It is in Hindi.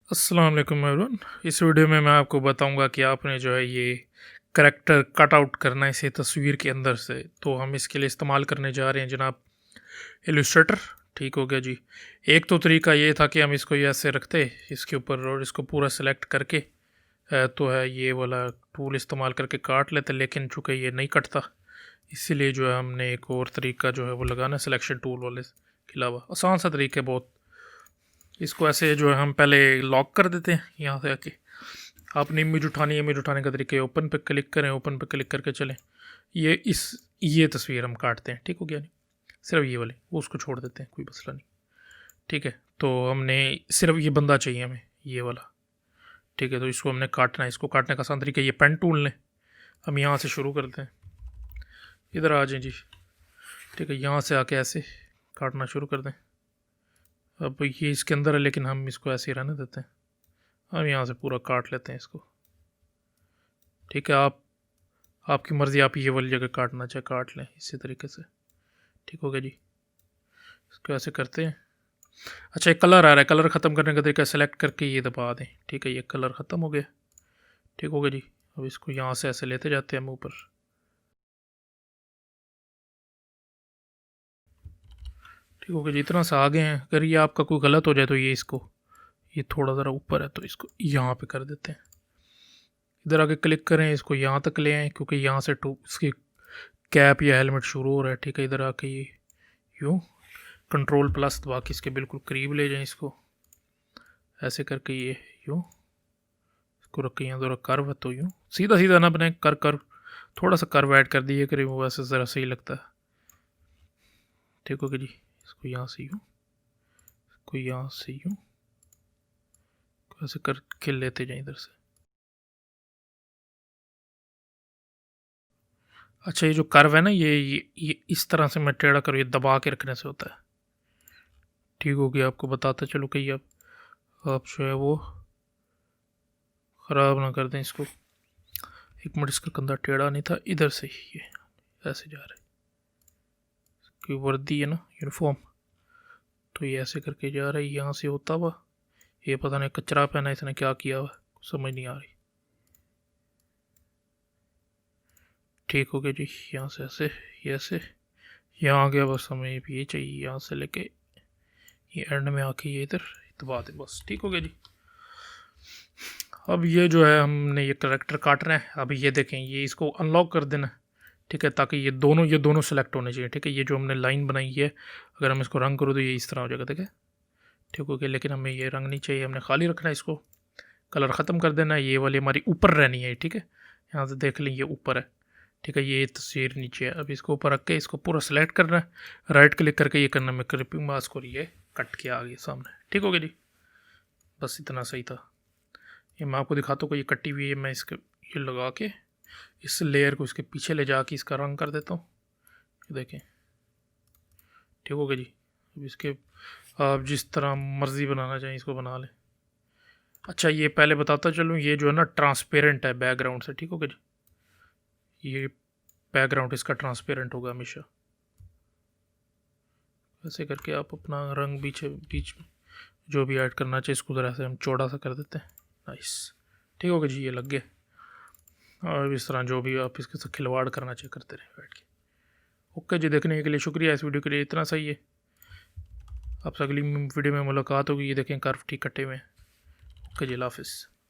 अस्सलाम वालेकुम एवरीवन। इस वीडियो में मैं आपको बताऊंगा कि आपने जो है ये करैक्टर कट आउट करना है इसे तस्वीर के अंदर से। तो हम इसके लिए इस्तेमाल करने जा रहे हैं जनाब इलस्ट्रेटर। ठीक हो गया जी। एक तो तरीका ये था कि हम इसको ये ऐसे रखते इसके ऊपर और इसको पूरा सेलेक्ट करके तो है ये वाला टूल इस्तेमाल करके काट लेते, लेकिन चूँकि ये नहीं कटता इसीलिए जो है हमने एक और तरीका जो है वो लगाना सिलेक्शन टूल वाले के अलावा। आसान सा तरीका है बहुत। इसको ऐसे जो है हम पहले लॉक कर देते हैं यहाँ से आके। आपने इमेज उठानी है, इमेज उठाने का तरीका है ओपन पे क्लिक करें, ओपन पे क्लिक करके चलें। ये तस्वीर हम काटते हैं। ठीक हो गया नहीं, सिर्फ ये वाले वो उसको छोड़ देते हैं, कोई मसला नहीं। ठीक है, तो हमने सिर्फ ये बंदा चाहिए हमें, ये वाला। ठीक है, तो इसको हमने काटना है। इसको काटने का आसान तरीका ये पेन टूल लें। हम यहाँ से शुरू करते हैं, इधर आ जाएं जी। ठीक है, यहाँ से आके ऐसे काटना शुरू कर दें। अब ये इसके अंदर है लेकिन हम इसको ऐसे ही रहने देते हैं। हम यहाँ से पूरा काट लेते हैं इसको। ठीक है, आपकी मर्ज़ी, आप ये वाली जगह काटना चाहे काट लें इसी तरीके से। ठीक हो गया जी। इसको ऐसे करते हैं। अच्छा, एक कलर आ रहा है, कलर ख़त्म करने का तरीका सेलेक्ट करके ये दबा दें। ठीक है, ये कलर ख़त्म हो गया। ठीक हो गया जी। अब इसको यहाँ से ऐसे लेते जाते हैं हम ऊपर। ठीक हो गया जी, इतना सा आगे हैं। अगर ये आपका कोई गलत हो जाए तो ये थोड़ा ज़रा ऊपर है तो इसको यहाँ पे कर देते हैं। इधर आके क्लिक करें, इसको यहाँ तक ले आएँ क्योंकि यहाँ से इसकी कैप या हेलमेट शुरू हो रहा है। ठीक है, इधर आके ये यूँ कंट्रोल प्लस दबा के इसके बिल्कुल करीब ले जाएं। इसको ऐसे करके ये यूँ इसको रखें। यहाँ थोड़ा कर्व है तो यूँ सीधा सीधा ना बने, कर्व थोड़ा सा कर्व ऐड कर दिए करीब, वैसे ज़रा सही लगता है। ठीक हो गया जी। इसको यहाँ से यूँ, इसको यहाँ से यूँ ऐसे करके लेते जाएं इधर से। अच्छा, ये जो कर्व है ना, ये इस तरह से मैं टेढ़ा करूँ, ये दबा के रखने से होता है। ठीक हो गया, आपको बताता चलो कि ये आप जो है वो ख़राब ना कर दें इसको। एक मिनट, इसका कंधा टेढ़ा नहीं था, इधर से ही ये ऐसे जा रहा है। इसकी वर्दी है ना यूनिफॉर्म, तो ये ऐसे करके जा रहा है। यहाँ से होता हुआ ये पता नहीं कचरा पहना इसने क्या किया हुआ, समझ नहीं आ रही। ठीक हो गया जी। यहाँ से ऐसे, ये ऐसे यहाँ आ गया। बस हमें ये चाहिए, यहाँ से लेके ये एंड में आके ये इधर दबा दे बस। ठीक हो गया जी। अब ये जो है हमने ये करैक्टर काटना है। अभी ये देखें, ये इसको अनलॉक कर देना है। ठीक है, ताकि ये दोनों सेलेक्ट होने चाहिए। ठीक है, ये जो हमने लाइन बनाई है, अगर हम इसको रंग करो तो ये इस तरह हो जाएगा। ठीक है, ठीक हो गया, लेकिन हमें ये रंग नहीं चाहिए, हमने खाली रखना है। इसको कलर ख़त्म कर देना है। ये वाली हमारी ऊपर रहनी है। ठीक है, यहाँ से देख लें ये ऊपर है। ठीक है, ये तस्वीर नीचे है। अब इसको ऊपर रख के इसको पूरा सेलेक्ट करना है, राइट क्लिक करके ये करना है क्लिपिंग मास्क, और ये कट के आ गया सामने। ठीक हो गया जी, बस इतना सही था। ये मैं आपको दिखाता हूँ कि ये कट्टी हुई है। मैं इसके ये लगा के इस लेयर को इसके पीछे ले जाके इसका रंग कर देता हूँ। ये देखें, ठीक हो गया जी। अब इसके आप जिस तरह मर्ज़ी बनाना चाहें इसको बना लें। अच्छा, ये पहले बताता चलूँ, ये जो है ना ट्रांसपेरेंट है बैकग्राउंड से। ठीक हो गया जी, ये बैकग्राउंड इसका ट्रांसपेरेंट होगा हमेशा। ऐसे करके आप अपना रंग बीच में जो भी ऐड करना चाहिए इसको ज़रा से हम चौड़ा सा कर देते हैं। नाइस, ठीक हो गया जी, ये लग गया। और इस तरह जो भी आप इसके साथ खिलवाड़ करना चाहिए करते रहे बैठ के। ओके जी, देखने के लिए शुक्रिया। इस वीडियो के लिए इतना सही है। आपसे अगली वीडियो में मुलाकात होगी। ये देखें कर्व ठीक कटे हुए हैं। ओके जी, अल्लाह हाफिज़।